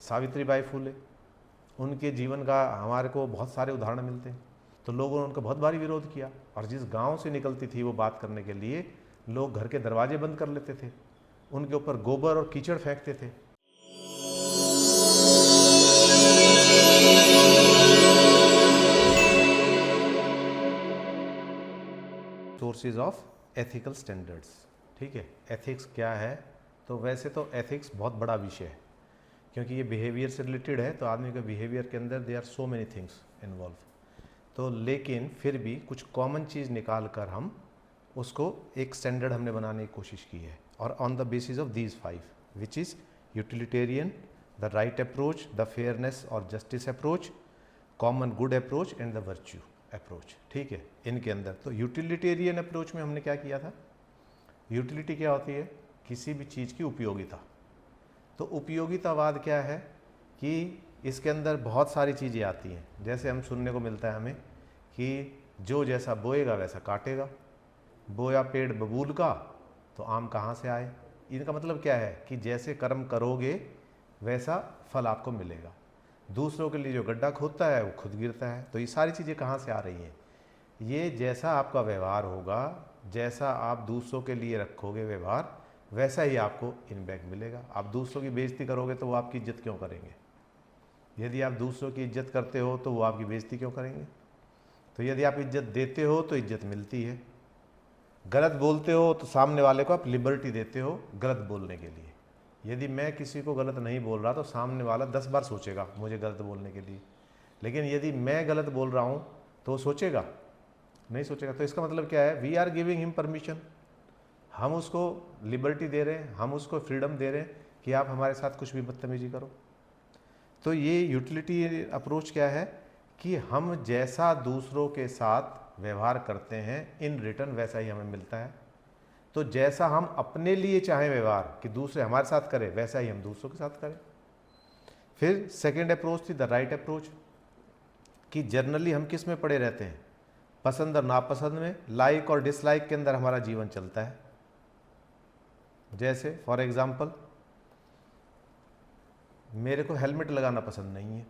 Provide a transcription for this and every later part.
सावित्रीबाई फूले, उनके जीवन का हमारे को बहुत सारे उदाहरण मिलते हैं। तो लोगों ने उनका बहुत भारी विरोध किया, और जिस गांव से निकलती थी वो बात करने के लिए, लोग घर के दरवाजे बंद कर लेते थे, उनके ऊपर गोबर और कीचड़ फेंकते थे। सोर्सेज ऑफ एथिकल स्टैंडर्ड्स, ठीक है। एथिक्स क्या है? तो वैसे तो एथिक्स बहुत बड़ा विषय है, क्योंकि ये बिहेवियर से रिलेटेड है, तो आदमी के बिहेवियर के अंदर there are so many things involve. तो लेकिन फिर भी कुछ कॉमन चीज़ निकाल कर हम उसको एक स्टैंडर्ड हमने बनाने की कोशिश की है, और on the basis of these 5, which is utilitarian, the right approach, the fairness और justice approach, common good approach and the virtue approach, ठीक है। इनके अंदर तो यूटिलिटेरियन अप्रोच में हमने क्या किया था? यूटिलिटी क्या होती है? किसी भी चीज़ की उपयोगिता। तो उपयोगितावाद क्या है कि इसके अंदर बहुत सारी चीज़ें आती हैं। जैसे हम सुनने को मिलता है हमें कि जो जैसा बोएगा वैसा काटेगा, बोया पेड़ बबूल का तो आम कहाँ से आए। इनका मतलब क्या है कि जैसे कर्म करोगे वैसा फल आपको मिलेगा। दूसरों के लिए जो गड्ढा खोदता है वो खुद गिरता है। तो ये सारी चीज़ें कहाँ से आ रही हैं? ये जैसा आपका व्यवहार होगा, जैसा आप दूसरों के लिए रखोगे व्यवहार, वैसा ही आपको इनबैक मिलेगा। आप दूसरों की बेइज्जती करोगे तो वो आपकी इज्जत क्यों करेंगे? यदि आप दूसरों की इज्जत करते हो तो वो आपकी बेइज्जती क्यों करेंगे? तो यदि आप इज्जत देते हो तो इज्जत मिलती है। गलत बोलते हो तो सामने वाले को आप लिबर्टी देते हो गलत बोलने के लिए। यदि मैं किसी को गलत नहीं बोल रहा तो सामने वाला 10 बार सोचेगा मुझे गलत बोलने के लिए, लेकिन यदि मैं गलत बोल रहा हूँ तो वो सोचेगा? नहीं सोचेगा। तो इसका मतलब क्या है? We are giving him permission. हम उसको लिबर्टी दे रहे हैं, हम उसको फ्रीडम दे रहे हैं कि आप हमारे साथ कुछ भी बदतमीजी करो। तो ये यूटिलिटी अप्रोच क्या है कि हम जैसा दूसरों के साथ व्यवहार करते हैं इन रिटर्न वैसा ही हमें मिलता है। तो जैसा हम अपने लिए चाहें व्यवहार कि दूसरे हमारे साथ करें, वैसा ही हम दूसरों के साथ करें। फिर सेकेंड अप्रोच थी द राइट अप्रोच, कि जर्नली हम किस में पड़े रहते हैं? पसंद और नापसंद में, लाइक और डिसलाइक के अंदर हमारा जीवन चलता है। जैसे फॉर एग्जाम्पल, मेरे को हेलमेट लगाना पसंद नहीं है,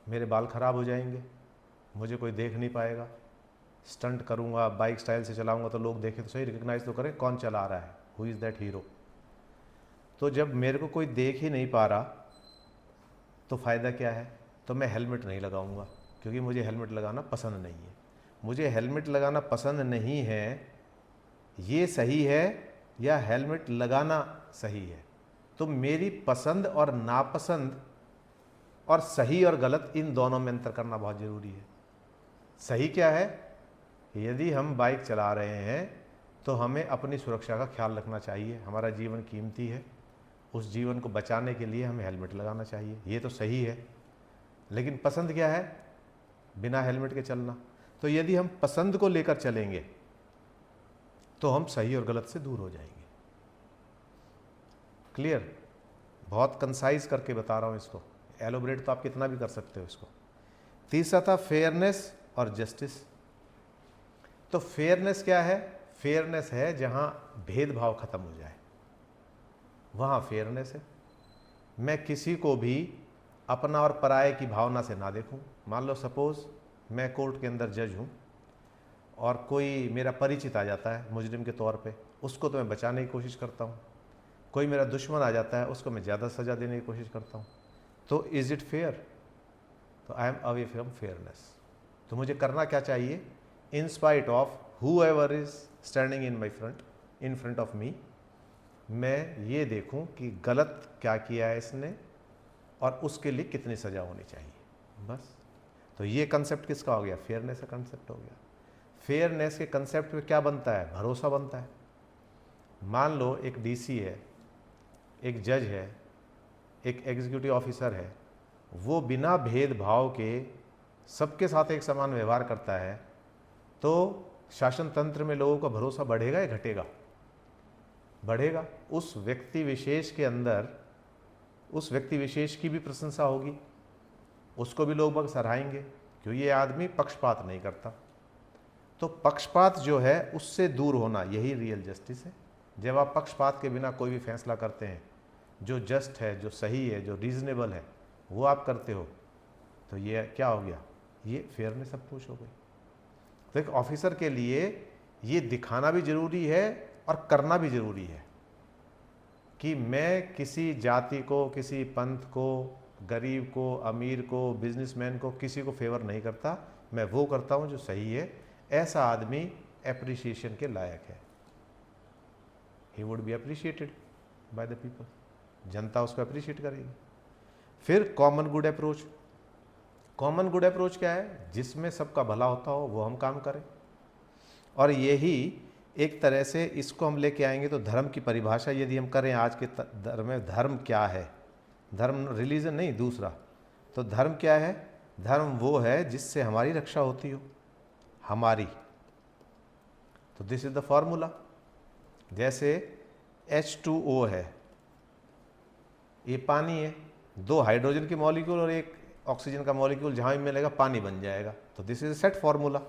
मेरे बाल खराब हो जाएंगे, मुझे कोई देख नहीं पाएगा, स्टंट करूंगा, बाइक स्टाइल से चलाऊंगा तो लोग देखें तो सही, रिकग्नाइज तो करें कौन चला रहा है, हु इज़ दैट हीरो। तो जब मेरे को कोई देख ही नहीं पा रहा तो फ़ायदा क्या है? तो मैं हेलमेट नहीं लगाऊंगा, क्योंकि मुझे हेलमेट लगाना पसंद नहीं है। मुझे हेलमेट लगाना पसंद नहीं है, ये सही है या हेलमेट लगाना सही है? तो मेरी पसंद और नापसंद और सही और गलत, इन दोनों में अंतर करना बहुत ज़रूरी है। सही क्या है? यदि हम बाइक चला रहे हैं तो हमें अपनी सुरक्षा का ख्याल रखना चाहिए। हमारा जीवन कीमती है, उस जीवन को बचाने के लिए हमें हेलमेट लगाना चाहिए, ये तो सही है। लेकिन पसंद क्या है? बिना हेलमेट के चलना। तो यदि हम पसंद को लेकर चलेंगे तो हम सही और गलत से दूर हो जाएंगे। क्लियर? बहुत कंसाइज करके बता रहा हूँ इसको, एलोबरेट तो आप कितना भी कर सकते हो इसको। तीसरा था फेयरनेस और जस्टिस। तो फेयरनेस क्या है? फेयरनेस है जहाँ भेदभाव खत्म हो जाए, वहाँ फेयरनेस है। मैं किसी को भी अपना और पराये की भावना से ना देखूं। मान लो सपोज़ मैं कोर्ट के अंदर जज हूँ और कोई मेरा परिचित आ जाता है मुजरिम के तौर पे, उसको तो मैं बचाने की कोशिश करता हूँ। कोई मेरा दुश्मन आ जाता है, उसको मैं ज़्यादा सज़ा देने की कोशिश करता हूँ। तो इज़ इट फेयर? तो I am away from fairness. तो मुझे करना क्या चाहिए? In spite of whoever is standing in front of me, मैं ये देखूं कि गलत क्या किया है इसने और उसके लिए कितनी सज़ा होनी चाहिए, बस। तो ये कंसेप्ट किसका हो गया? फेयरनेस का कंसेप्ट हो गया। फेयरनेस के कंसेप्ट में क्या बनता है? भरोसा बनता है। मान लो एक डीसी है, एक जज है, एक एग्जीक्यूटिव ऑफिसर है, वो बिना भेदभाव के सबके साथ एक समान व्यवहार करता है, तो शासन तंत्र में लोगों का भरोसा बढ़ेगा या घटेगा? बढ़ेगा। उस व्यक्ति विशेष के अंदर उस व्यक्ति विशेष की भी प्रशंसा होगी, उसको भी लोग बाग सराहेंगे, क्योंकि ये आदमी पक्षपात नहीं करता। तो पक्षपात जो है उससे दूर होना, यही रियल जस्टिस है। जब आप पक्षपात के बिना कोई भी फैसला करते हैं जो जस्ट है, जो सही है, जो रीज़नेबल है, वो आप करते हो, तो ये क्या हो गया, ये फेयरनेस अप्रोच हो गई। तो एक ऑफिसर के लिए ये दिखाना भी ज़रूरी है और करना भी ज़रूरी है कि मैं किसी जाति को, किसी पंथ को, गरीब को, अमीर को, बिजनेसमैन को, किसी को फेवर नहीं करता, मैं वो करता हूँ जो सही है। ऐसा आदमी एप्रिसिएशन के लायक है, he would be appreciated by the people, जनता उसको अप्रिशिएट करेगी। फिर common good approach. Common good approach क्या है, जिसमें सबका भला होता हो वो हम काम करें। और यही एक तरह से इसको हम लेके आएंगे तो धर्म की परिभाषा यदि हम करें आज के धर्म में, धर्म क्या है, धर्म रिलीजन नहीं, दूसरा तो धर्म क्या है, धर्म वो है जिससे हमारी रक्षा होती हो, हमारी। तो दिस इज द फॉर्मूला। जैसे H2O है, ये पानी है, 2 हाइड्रोजन के मॉलिक्यूल और 1 ऑक्सीजन का मॉलिक्यूल जहाँ भी मिलेगा पानी बन जाएगा, तो दिस इज सेट फॉर्मूला।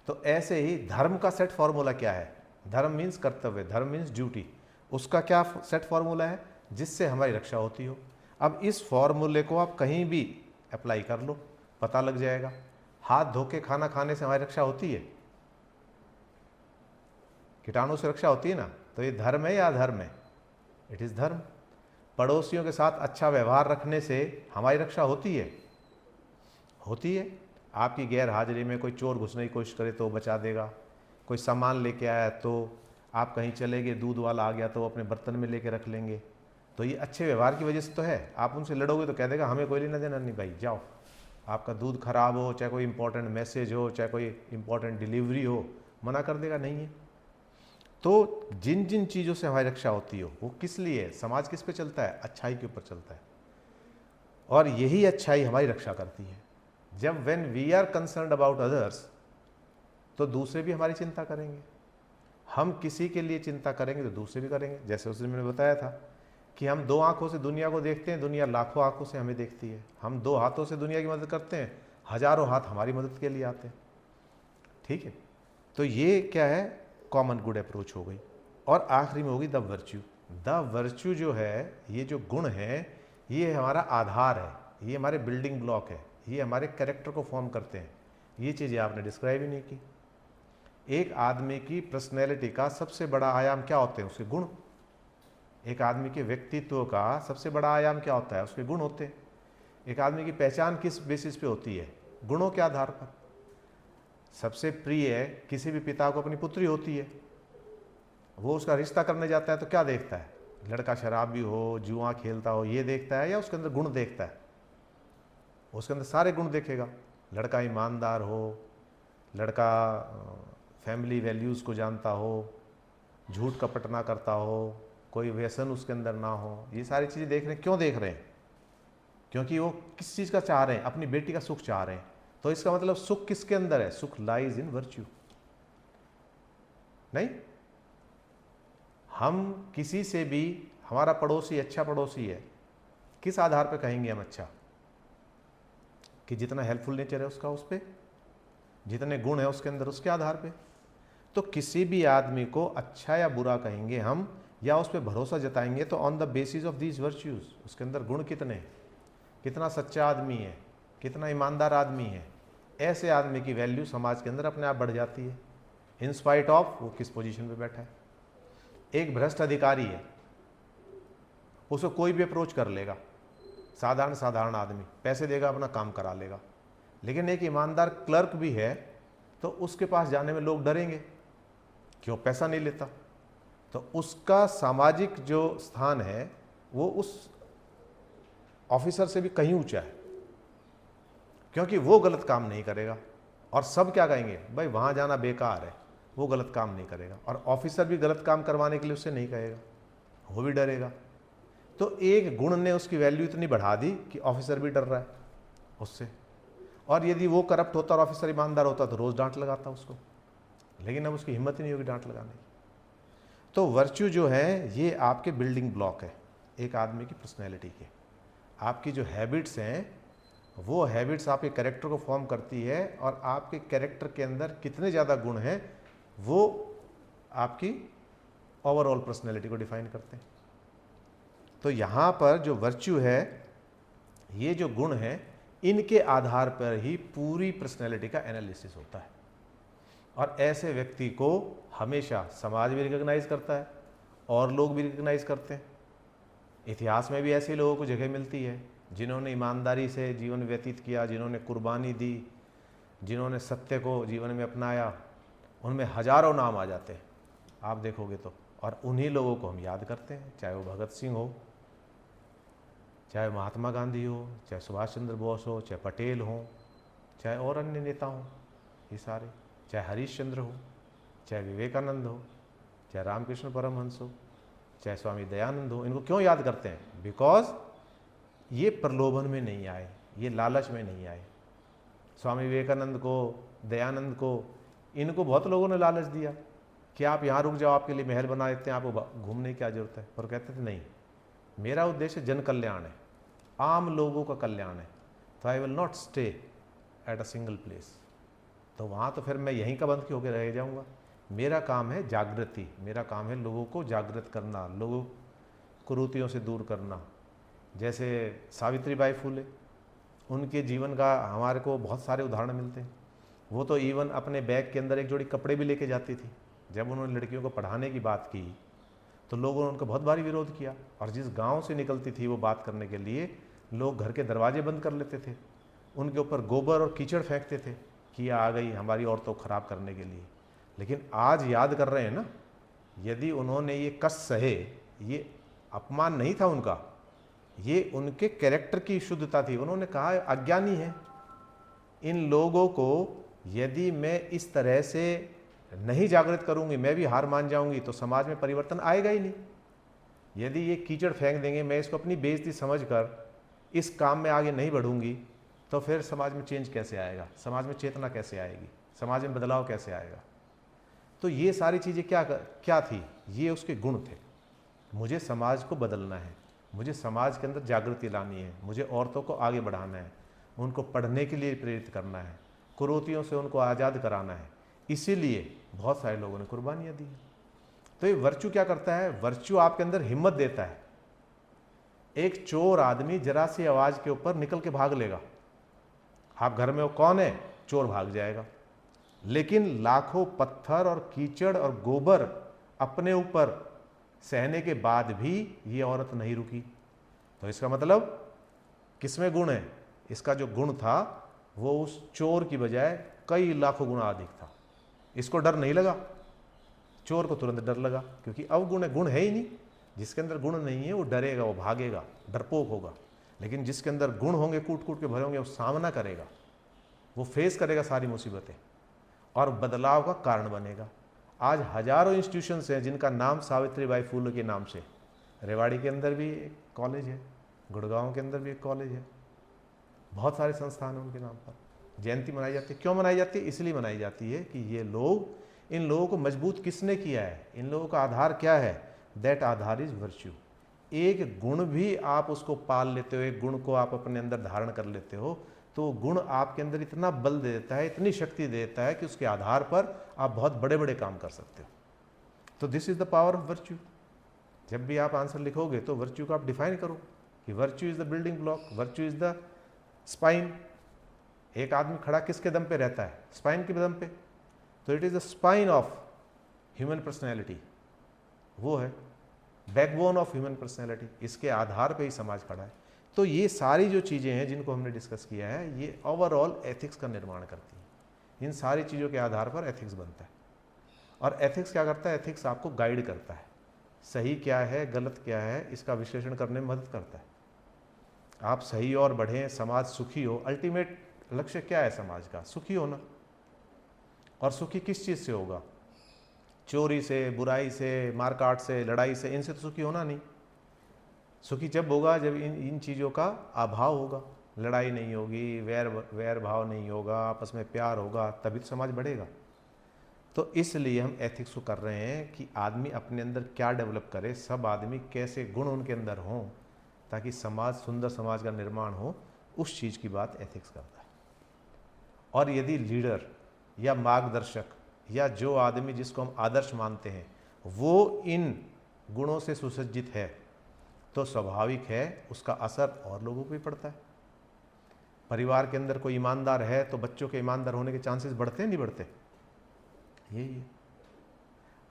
तो ऐसे ही धर्म का सेट फॉर्मूला क्या है, धर्म मीन्स कर्तव्य, धर्म मीन्स ड्यूटी, उसका क्या सेट फॉर्मूला है, जिससे हमारी रक्षा होती हो। अब इस फॉर्मूले को आप कहीं भी अप्लाई कर लो, पता लग जाएगा। हाथ धो के खाना खाने से हमारी रक्षा होती है, कीटाणु से रक्षा होती है ना, तो ये धर्म है या अधर्म है, इट इज़ धर्म। पड़ोसियों के साथ अच्छा व्यवहार रखने से हमारी रक्षा होती है, होती है। आपकी गैर हाजिरी में कोई चोर घुसने की कोशिश करे तो बचा देगा, कोई सामान लेके आया तो आप कहीं चले गए, दूध वाला आ गया तो वो अपने बर्तन में लेके रख लेंगे, तो ये अच्छे व्यवहार की वजह से तो है। आप उनसे लड़ोगे तो कह देगा हमें कोई लेना देना नहीं भाई, जाओ। आपका दूध खराब हो, चाहे कोई इंपॉर्टेंट मैसेज हो, चाहे कोई इंपॉर्टेंट डिलीवरी हो, मना कर देगा नहीं है। तो जिन जिन चीज़ों से हमारी रक्षा होती हो वो किस लिए है, समाज किस पे चलता है, अच्छाई के ऊपर चलता है, और यही अच्छाई हमारी रक्षा करती है। जब when we are concerned about others, तो दूसरे भी हमारी चिंता करेंगे। हम किसी के लिए चिंता करेंगे तो दूसरे भी करेंगे। जैसे उस दिन मैंने बताया था कि हम 2 आंखों से दुनिया को देखते हैं, दुनिया लाखों आंखों से हमें देखती है। हम 2 हाथों से दुनिया की मदद करते हैं, हजारों हाथ हमारी मदद के लिए आते हैं। ठीक है, तो ये क्या है, कॉमन गुड अप्रोच हो गई। और आखिरी में होगी द वर्च्यू। द वर्च्यू जो है, ये जो गुण है, ये हमारा आधार है, ये हमारे बिल्डिंग ब्लॉक है, ये हमारे कैरेक्टर को फॉर्म करते हैं। ये चीज़ें आपने डिस्क्राइब ही नहीं की। एक आदमी की पर्सनैलिटी का सबसे बड़ा आयाम क्या होते हैं, उसके गुण। एक आदमी के व्यक्तित्व का सबसे बड़ा आयाम क्या होता है, उसके गुण होते हैं। एक आदमी की पहचान किस बेसिस पे होती है, गुणों के आधार पर। सबसे प्रिय किसी भी पिता को अपनी पुत्री होती है, वो उसका रिश्ता करने जाता है तो क्या देखता है, लड़का शराबी हो, जुआ खेलता हो, ये देखता है, या उसके अंदर गुण देखता है। उसके अंदर सारे गुण देखेगा। लड़का ईमानदार हो, लड़का फैमिली वैल्यूज़ को जानता हो, झूठ कपट ना करता हो, कोई व्यसन उसके अंदर ना हो, ये सारी चीज़ें देख रहे हैं। क्यों देख रहे हैं, क्योंकि वो किस चीज़ का चाह रहे हैं, अपनी बेटी का सुख चाह रहे हैं। तो इसका मतलब सुख किसके अंदर है, सुख लाइज इन वर्च्यू। नहीं, हम किसी से भी, हमारा पड़ोसी अच्छा पड़ोसी है, किस आधार पर कहेंगे हम अच्छा, कि जितना हेल्पफुल नेचर है उसका, उस पर, जितने गुण है उसके अंदर, उसके आधार पे। तो किसी भी आदमी को अच्छा या बुरा कहेंगे हम, या उस पर भरोसा जताएंगे, तो on the basis of these virtues, उसके अंदर गुण कितने, कितना सच्चा आदमी है, कितना ईमानदार आदमी है, ऐसे आदमी की वैल्यू समाज के अंदर अपने आप बढ़ जाती है, इन स्पाइट ऑफ वो किस पोजीशन पे बैठा है। एक भ्रष्ट अधिकारी है, उसको कोई भी अप्रोच कर लेगा, साधारण आदमी, पैसे देगा, अपना काम करा लेगा। लेकिन एक ईमानदार क्लर्क भी है तो उसके पास जाने में लोग डरेंगे, क्यों, पैसा नहीं लेता। तो उसका सामाजिक जो स्थान है वो उस ऑफिसर से भी कहीं ऊंचा है, क्योंकि वो गलत काम नहीं करेगा। और सब क्या कहेंगे, भाई वहाँ जाना बेकार है, वो गलत काम नहीं करेगा। और ऑफिसर भी गलत काम करवाने के लिए उससे नहीं कहेगा, वो भी डरेगा। तो एक गुण ने उसकी वैल्यू इतनी बढ़ा दी कि ऑफिसर भी डर रहा है उससे। और यदि वो करप्ट होता और ऑफिसर ईमानदार होता तो रोज़ डांट लगाता उसको, लेकिन अब उसकी हिम्मत ही नहीं होगी डांट लगाने की। तो वर्च्यू जो है ये आपके बिल्डिंग ब्लॉक है एक आदमी की पर्सनैलिटी के। आपकी जो हैबिट्स हैं वो हैबिट्स आपके कैरेक्टर को फॉर्म करती है, और आपके कैरेक्टर के अंदर कितने ज़्यादा गुण हैं वो आपकी ओवरऑल पर्सनैलिटी को डिफाइन करते हैं। तो यहाँ पर जो वर्च्यू है, ये जो गुण है, इनके आधार पर ही पूरी पर्सनैलिटी का एनालिसिस होता है। और ऐसे व्यक्ति को हमेशा समाज भी रिकॉग्नाइज करता है और लोग भी रिकॉग्नाइज करते हैं। इतिहास में भी ऐसे लोगों को जगह मिलती है जिन्होंने ईमानदारी से जीवन व्यतीत किया, जिन्होंने कुर्बानी दी, जिन्होंने सत्य को जीवन में अपनाया, उनमें हजारों नाम आ जाते हैं आप देखोगे तो। और उन्हीं लोगों को हम याद करते हैं, चाहे वो भगत सिंह हो, चाहे महात्मा गांधी हो, चाहे सुभाष चंद्र बोस हो, चाहे पटेल हो, चाहे और अन्य नेता हों, ये सारे, चाहे हरीश चंद्र हो, चाहे विवेकानंद हो, चाहे रामकृष्ण परमहंस हो, चाहे स्वामी दयानंद हो। इनको क्यों याद करते हैं? बिकॉज ये प्रलोभन में नहीं आए, ये लालच में नहीं आए। स्वामी विवेकानंद को, दयानंद को, इनको बहुत लोगों ने लालच दिया कि आप यहाँ रुक जाओ, आपके लिए महल बना देते हैं, आपको घूमने की क्या जरूरत है। पर कहते थे नहीं, मेरा उद्देश्य जन कल्याण है, आम लोगों का कल्याण है, तो I will not stay at a single place. तो वहाँ तो फिर मैं यहीं का बंद होकर रह जाऊँगा। मेरा काम है जागृति, मेरा काम है लोगों को जागृत करना, लोगों कुरीतियों से दूर करना। जैसे सावित्रीबाई फुले, उनके जीवन का हमारे को बहुत सारे उदाहरण मिलते हैं। वो तो इवन अपने बैग के अंदर एक जोड़ी कपड़े भी लेके जाती थी। जब उन्होंने लड़कियों को पढ़ाने की बात की तो लोगों ने उनका बहुत भारी विरोध किया, और जिस गांव से निकलती थी वो बात करने के लिए, लोग घर के दरवाजे बंद कर लेते थे, उनके ऊपर गोबर और कीचड़ फेंकते थे कि आ गई हमारी औरतों को खराब करने के लिए। लेकिन आज याद कर रहे हैं ना, यदि उन्होंने ये कष्ट सहे, ये अपमान नहीं था उनका, ये उनके कैरेक्टर की शुद्धता थी। उन्होंने कहा अज्ञानी है, इन लोगों को यदि मैं इस तरह से नहीं जागृत करूंगी, मैं भी हार मान जाऊंगी, तो समाज में परिवर्तन आएगा ही नहीं। यदि ये कीचड़ फेंक देंगे, मैं इसको अपनी बेइज्जती समझकर इस काम में आगे नहीं बढ़ूंगी, तो फिर समाज में चेंज कैसे आएगा, समाज में चेतना कैसे आएगी, समाज में बदलाव कैसे आएगा। तो ये सारी चीज़ें क्या थी? ये उसके गुण थे। मुझे समाज को बदलना है, मुझे समाज के अंदर जागृति लानी है, मुझे औरतों को आगे बढ़ाना है, उनको पढ़ने के लिए प्रेरित करना है, कुरीतियों से उनको आज़ाद कराना है। इसीलिए बहुत सारे लोगों ने कुर्बानियाँ दी। तो ये वर्च्यू क्या करता है? वर्च्यू आपके अंदर हिम्मत देता है। एक चोर आदमी जरा सी आवाज़ के ऊपर निकल के भाग लेगा, आप घर में हो, कौन है? चोर भाग जाएगा। लेकिन लाखों पत्थर और कीचड़ और गोबर अपने ऊपर सहने के बाद भी ये औरत नहीं रुकी। तो इसका मतलब किसमें गुण है? इसका जो गुण था वो उस चोर की बजाय कई लाखों गुना अधिक था। इसको डर नहीं लगा, चोर को तुरंत डर लगा, क्योंकि अवगुण है, गुण है ही नहीं। जिसके अंदर गुण नहीं है वो डरेगा, वो भागेगा, डरपोक होगा। लेकिन जिसके अंदर गुण होंगे, कूट कूट के भरे होंगे, वो सामना करेगा, वो फेस करेगा सारी मुसीबतें और बदलाव का कारण बनेगा। आज हजारों इंस्टीट्यूशंस हैं जिनका नाम सावित्रीबाई फुले के नाम से। रेवाड़ी के अंदर भी एक कॉलेज है, गुड़गांव के अंदर भी एक कॉलेज है, बहुत सारे संस्थान हैं उनके नाम पर। जयंती मनाई जाती है। क्यों मनाई जाती है? इसलिए मनाई जाती है कि ये लोग, इन लोगों को मजबूत किसने किया है, इन लोगों का आधार क्या है? That Aadhaar is virtue. एक गुण भी आप उसको पाल लेते हो, एक गुण को आप अपने अंदर धारण कर लेते हो, तो गुण आपके अंदर इतना बल दे देता है, इतनी शक्ति दे देता है कि उसके आधार पर आप बहुत बड़े बड़े काम कर सकते हो। तो this is the power of virtue. जब भी आप आंसर लिखोगे तो वर्च्यू को आप डिफाइन करो कि virtue is the building block, virtue is the spine. एक आदमी खड़ा किसके दम पे रहता है? स्पाइन के दम पे। तो it is the spine of human personality, वो है बैकबोन ऑफ ह्यूमन पर्सनैलिटी। इसके आधार पे ही समाज खड़ा है। तो ये सारी जो चीज़ें हैं जिनको हमने डिस्कस किया है, ये ओवरऑल एथिक्स का निर्माण करती हैं। इन सारी चीज़ों के आधार पर एथिक्स बनता है। और एथिक्स क्या करता है? एथिक्स आपको गाइड करता है, सही क्या है, गलत क्या है, इसका विश्लेषण करने में मदद करता है। आप सही और बढ़ें, समाज सुखी हो। अल्टीमेट लक्ष्य क्या है समाज का? सुखी होना। और सुखी किस चीज़ से होगा? चोरी से, बुराई से, मारकाट से, लड़ाई से, इनसे तो सुखी होना नहीं। सुखी जब होगा जब इन चीज़ों का अभाव होगा, लड़ाई नहीं होगी, वैर भाव नहीं होगा, आपस में प्यार होगा, तभी तो समाज बढ़ेगा। तो इसलिए हम एथिक्स को कर रहे हैं कि आदमी अपने अंदर क्या डेवलप करे, सब आदमी कैसे गुण उनके अंदर हों ताकि समाज, सुंदर समाज का निर्माण हो। उस चीज़ की बात एथिक्स करता है। और यदि लीडर या मार्गदर्शक या जो आदमी जिसको हम आदर्श मानते हैं वो इन गुणों से सुसज्जित है, तो स्वाभाविक है उसका असर और लोगों पे भी पड़ता है। परिवार के अंदर कोई ईमानदार है तो बच्चों के ईमानदार होने के चांसेस बढ़ते हैं नहीं बढ़ते? यही है।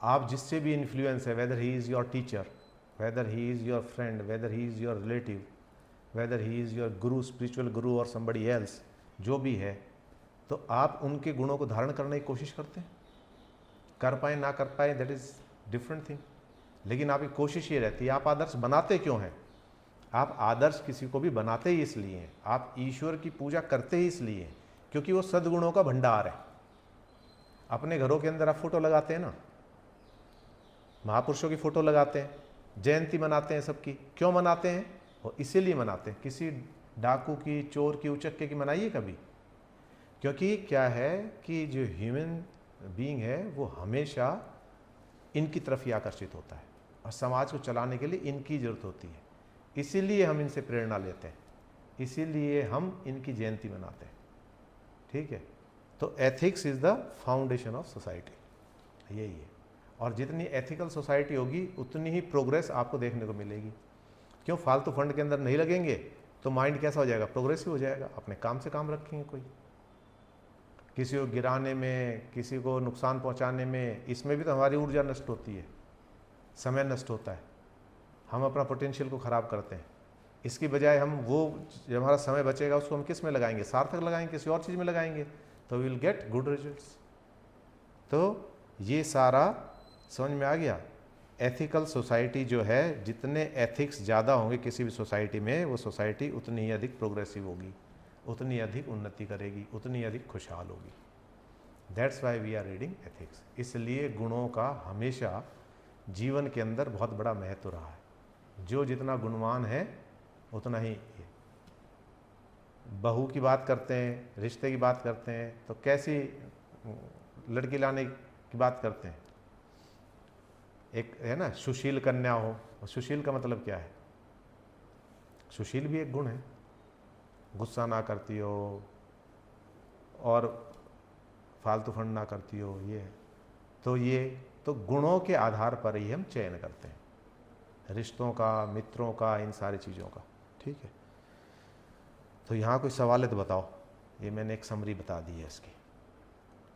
आप जिससे भी इन्फ्लुएंस है, weather he is your teacher, weather he is your friend, weather he is your relative, weather he is your Guru, spiritual गुरु और समबडी एल्स, जो भी है, तो आप उनके गुणों को धारण करने की कोशिश करते हैं। कर पाए ना कर पाए दैट इज़ डिफरेंट थिंग, लेकिन आपकी कोशिश ये रहती है। आप आदर्श बनाते क्यों हैं? आप आदर्श किसी को भी बनाते ही इसलिए हैं, आप ईश्वर की पूजा करते ही इसलिए हैं क्योंकि वो सद्गुणों का भंडार है। अपने घरों के अंदर आप फोटो लगाते हैं ना, महापुरुषों की फोटो लगाते हैं, जयंती मनाते हैं सबकी, क्यों मनाते हैं? वो इसीलिए मनाते हैं। किसी डाकू की, चोर की, उचक्के की मनाइए कभी? क्योंकि क्या है कि जो ह्यूमन बीइंग है वो हमेशा इनकी तरफ ही आकर्षित होता है और समाज को चलाने के लिए इनकी ज़रूरत होती है। इसीलिए हम इनसे प्रेरणा लेते हैं, इसीलिए हम इनकी जयंती मनाते हैं। ठीक है, तो ethics is the foundation of society, यही है। और जितनी एथिकल सोसाइटी होगी उतनी ही प्रोग्रेस आपको देखने को मिलेगी। क्यों? फालतू फंड के अंदर नहीं लगेंगे तो माइंड कैसा हो जाएगा? प्रोग्रेसिव हो जाएगा। अपने काम से काम रखेंगे, कोई किसी को गिराने में, किसी को नुकसान पहुंचाने में, इसमें भी तो हमारी ऊर्जा नष्ट होती है, समय नष्ट होता है, हम अपना पोटेंशियल को ख़राब करते हैं। इसकी बजाय हम वो जो हमारा समय बचेगा उसको हम किस में लगाएंगे? सार्थक लगाएंगे, किसी और चीज़ में लगाएंगे, तो विल गेट गुड रिजल्ट्स। तो ये सारा समझ में आ गया। एथिकल सोसाइटी जो है, जितने एथिक्स ज़्यादा होंगे किसी भी सोसाइटी में, वो सोसाइटी उतनी ही अधिक प्रोग्रेसिव होगी, उतनी अधिक उन्नति करेगी, उतनी अधिक खुशहाल होगी। That's why we are reading ethics. इसलिए गुणों का हमेशा जीवन के अंदर बहुत बड़ा महत्व रहा है। जो जितना गुणवान है उतना ही। बहू की बात करते हैं, रिश्ते की बात करते हैं, तो कैसी लड़की लाने की बात करते हैं? एक है ना, सुशील कन्या हो। सुशील का मतलब क्या है? सुशील भी एक गुण है, गुस्सा ना करती हो और फालतू फंड ना करती हो, ये तो गुणों के आधार पर ही हम चयन करते हैं, रिश्तों का, मित्रों का, इन सारी चीज़ों का। ठीक है, तो यहाँ कोई सवाल है तो बताओ। ये मैंने एक समरी बता दी है इसकी।